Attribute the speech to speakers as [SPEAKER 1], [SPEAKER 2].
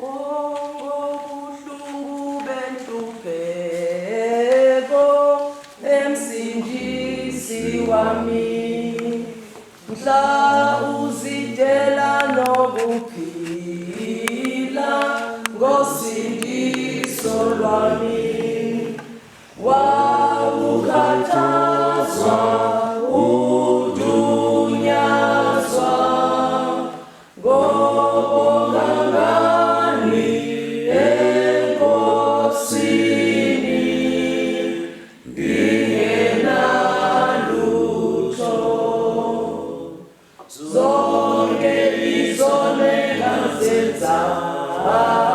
[SPEAKER 1] Bongo buhlungu benhlupheko emsindisi wami, mhla uzidela nokuphila ngosindiso lwami, wawukhathazwa udunyazwa ngobongangani enkosini ngingenalutho, zonke izono engazenzayo